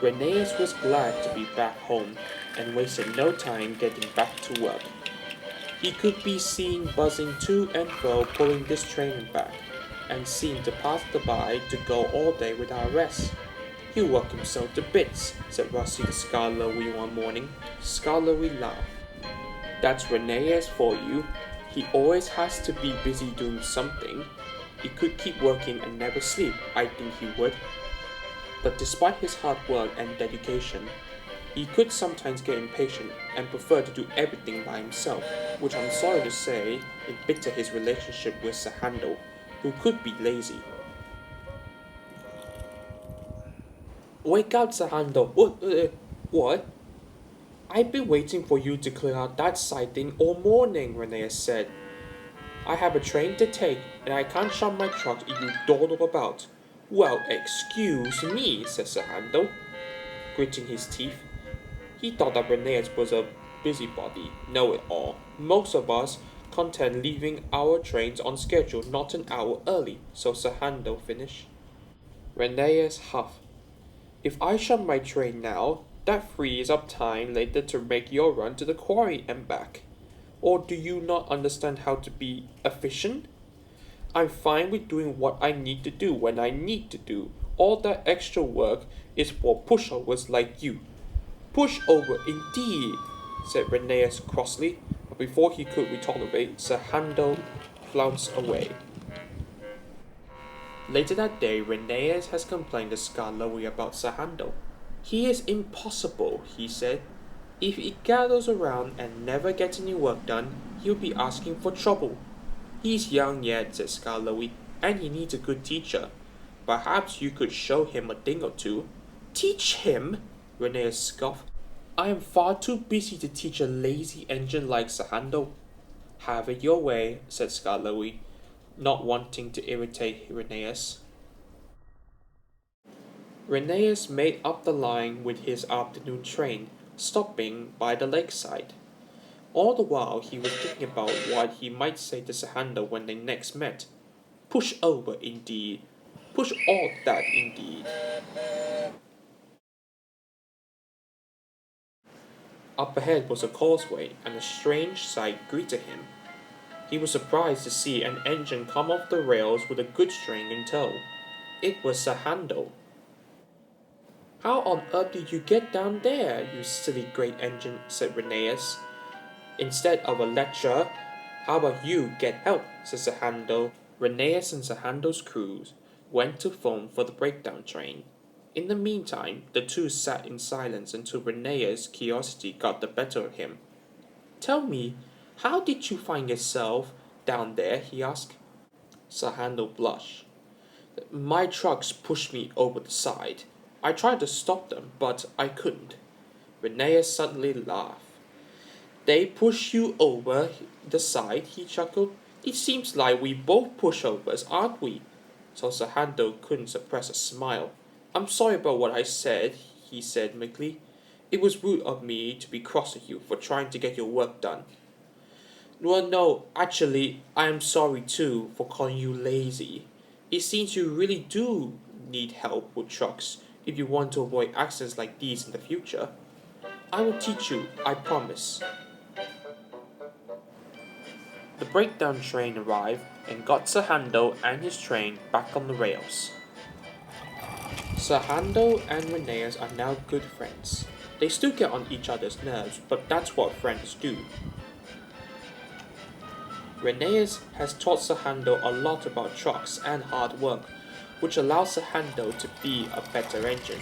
Reneus was glad to be back home and wasted no time getting back to work. He could be seen buzzing to and fro pulling this train and back, and seemed to pass the by to go all day without rest. He'll work himself to bits, said Rusty to Scarlowy one morning. Scarlowy laughed. That's Reneus for you. He always has to be busy doing something. He could keep working and never sleep, I think he would. But despite his hard work and dedication, he could sometimes get impatient and prefer to do everything by himself, which I'm sorry to say embittered his relationship with Sir Handel, who could be lazy. Wake up, Sir Handel. What? I've been waiting for you to clear out that siding all morning, Renee said. I have a train to take, and I can't shut my truck if you dawdle about. Well, excuse me, said Sir Handel, gritting his teeth. He thought that Reneus was a busybody, know-it-all. Most of us content leaving our trains on schedule not an hour early, so Sir Handel finished. Reneus huffed. If I shut my train now, that frees up time later to make your run to the quarry and back. Or do you not understand how to be efficient? I'm fine with doing what I need to do when I need to do. All that extra work is for pushovers like you. Pushover indeed, said Reneus crossly, but before he could retaliate, Sir Handel flounced away. Later that day, Reneus has complained to Scarlowy about Sir Handel. He is impossible, he said. If he gathers around and never gets any work done, he'll be asking for trouble. He's young yet, said Scarlowy, and he needs a good teacher. Perhaps you could show him a thing or two. Teach him? Reneus scoffed. I am far too busy to teach a lazy engine like Sir Handel. Have it your way, said Scarlowy, not wanting to irritate Reneus. Reneus made up the line with his afternoon train, stopping by the lakeside. All the while he was thinking about what he might say to Sir Handel when they next met. Push over, indeed. Push all that, indeed. Up ahead was a causeway, and a strange sight greeted him. He was surprised to see an engine come off the rails with a goods train in tow. It was Sir Handel. How on earth did you get down there, you silly great engine, said Reneus. Instead of a lecture, how about you get help, said Sir Handel. Reneus and Sir Handel's crews went to phone for the breakdown train. In the meantime, the two sat in silence until Reneus' curiosity got the better of him. Tell me, how did you find yourself down there, he asked. Sir Handel blushed. My trucks pushed me over the side. I tried to stop them, but I couldn't. Reneus suddenly laughed. They push you over the side, he chuckled. It seems like we both pushovers, aren't we? So Sir Handel couldn't suppress a smile. I'm sorry about what I said, he said meekly. It was rude of me to be cross with you for trying to get your work done. Well, no, actually, I am sorry too for calling you lazy. It seems you really do need help with trucks if you want to avoid accidents like these in the future. I will teach you, I promise. The breakdown train arrived and got Sir Handel and his train back on the rails. Sir Handel and Reneus are now good friends. They still get on each other's nerves, but that's what friends do. Reneus has taught Sir Handel a lot about trucks and hard work, which allows Sir Handel to be a better engine.